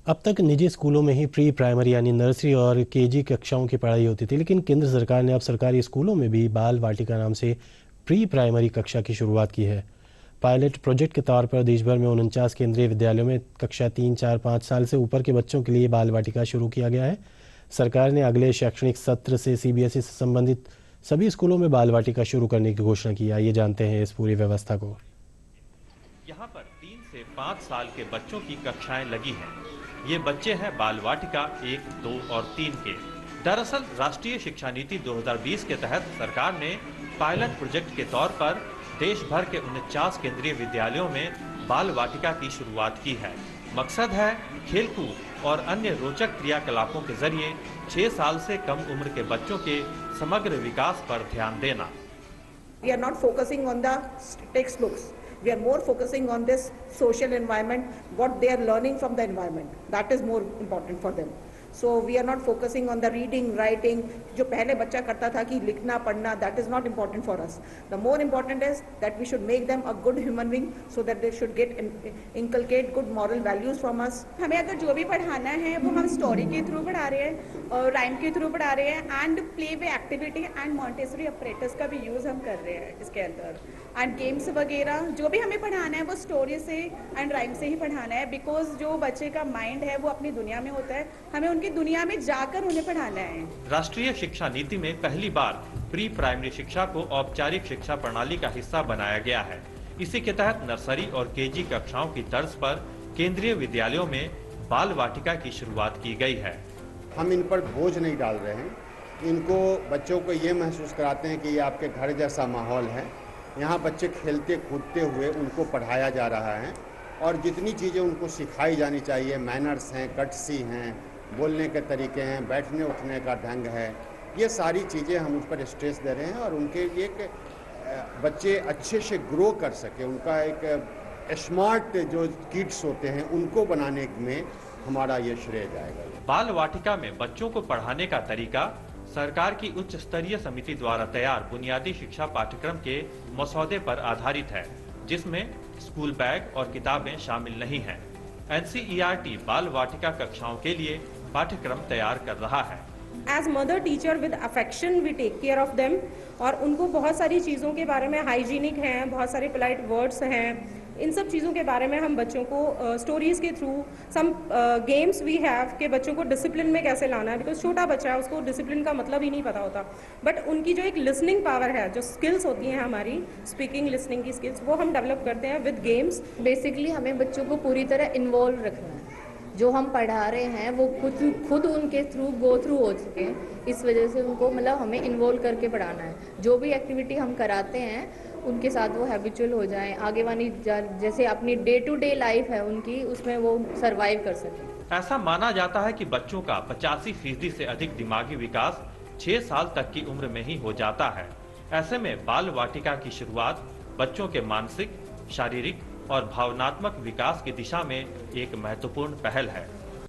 अब तक निजी स्कूलों में ही प्री प्राइमरी यानी नर्सरी और केजी कक्षाओं की पढ़ाई होती थी, लेकिन केंद्र सरकार ने अब सरकारी स्कूलों में भी बाल वाटिका नाम से प्री प्राइमरी कक्षा की शुरुआत की है। पायलट प्रोजेक्ट के तौर पर देश भर में 49 केंद्रीय विद्यालयों में कक्षा 3, 4, 5 साल से ऊपर के बच्चों के लिए बाल वाटिका शुरू किया गया है। सरकार ने अगले शैक्षणिक सत्र से सीबीएसई से संबंधित सभी स्कूलों में बाल वाटिका शुरू करने की घोषणा की। आइए जानते हैं इस पूरी व्यवस्था को। यहाँ पर 3 से 5 साल के बच्चों की कक्षाएं लगी हैं। ये बच्चे हैं बाल वाटिका 1, 2 और 3 के। दरअसल राष्ट्रीय शिक्षा नीति 2020 के तहत सरकार ने पायलट प्रोजेक्ट के तौर पर देश भर के 49 केंद्रीय विद्यालयों में बाल वाटिका की शुरुआत की है। मकसद है खेलकूद और अन्य रोचक क्रियाकलापों के जरिए 6 साल से कम उम्र के बच्चों के समग्र विकास पर ध्यान देना। We are not focusing on the textbooks. We are more focusing on this social environment, what they are learning from the environment. That is more important for them. So we are not focusing on the reading, writing. जो पहले बच्चा करता था कि लिखना पढ़ना, that is not important for us. The more important is that we should make them a good human being, so that they should get inculcate good moral values from us. हमें अगर जो भी पढ़ाना है वो हम स्टोरी के through पढ़ा रहे हैं और राइम के थ्रू पढ़ा रहे हैं and play way activity and Montessori operators का भी यूज़ हम कर रहे हैं इसके अंदर एंड गेम्स वगैरह। जो भी हमें पढ़ाना है वो स्टोरी से एंड राइम से ही पढ़ाना है, बिकॉज जो बच्चे का माइंड है वो अपनी दुनिया में होता है, हमें उनकी दुनिया में जाकर उन्हें पढ़ाना है। राष्ट्रीय शिक्षा नीति में पहली बार प्री प्राइमरी शिक्षा को औपचारिक शिक्षा प्रणाली का हिस्सा बनाया गया है। इसी के तहत नर्सरी और केजी कक्षाओं की तर्ज पर केंद्रीय विद्यालयों में बाल वाटिका की शुरुआत की गई है। हम इन पर बोझ नहीं डाल रहे हैं, इनको बच्चों को ये महसूस कराते हैं कि ये आपके घर जैसा माहौल है। यहाँ बच्चे खेलते कूदते हुए उनको पढ़ाया जा रहा है और जितनी चीज़ें उनको सिखाई जानी चाहिए, मैनर्स हैं, कटसी हैं, बोलने के तरीके हैं, बैठने उठने का ढंग है, ये सारी चीज़ें हम उस पर स्ट्रेस दे रहे हैं और उनके लिए बच्चे अच्छे से ग्रो कर सके, उनका एक स्मार्ट जो किड्स होते हैं उनको बनाने में हमारा ये श्रेय जाएगा। बाल वाटिका में बच्चों को पढ़ाने का तरीका सरकार की उच्च स्तरीय समिति द्वारा तैयार बुनियादी शिक्षा पाठ्यक्रम के मसौदे पर आधारित है, जिसमें स्कूल बैग और किताबें शामिल नहीं हैं। एनसीईआरटी बाल वाटिका कक्षाओं के लिए पाठ्यक्रम तैयार कर रहा है। As mother teacher with affection we take care of them और उनको बहुत सारी चीज़ों के बारे में, हाइजीनिक हैं, बहुत सारे पोलाइट वर्ड्स हैं, इन सब चीज़ों के बारे में हम बच्चों को स्टोरीज़ के through, some games we have कि बच्चों को डिसिप्लिन में कैसे लाना है, बिकॉज छोटा बच्चा है उसको डिसिप्लिन का मतलब ही नहीं पता होता, बट उनकी जो एक लिसनिंग पावर है, जो स्किल्स होती हैं हमारी स्पीकिंग लिसनिंग की स्किल्स, वो हम डेवलप करते हैं विद गेम्स। बेसिकली हमें बच्चों को पूरी तरह इन्वॉल्व रखना है, जो हम पढ़ा रहे हैं वो खुद उनके थ्रू गो थ्रू हो चुके हैं, इस वजह से उनको मतलब हमें इन्वॉल्व करके पढ़ाना है। जो भी एक्टिविटी हम कराते हैं उनके साथ वो हैबिचुअल हो जाएं, आगे वाली जैसे अपनी डे टू डे लाइफ है उनकी, उसमें वो सरवाइव कर सकें। ऐसा माना जाता है कि बच्चों का 85% से अधिक दिमागी विकास 6 साल तक की उम्र में ही हो जाता है। ऐसे में बाल वाटिका की शुरुआत बच्चों के मानसिक, शारीरिक और भावनात्मक विकास की दिशा में एक महत्वपूर्ण पहल है।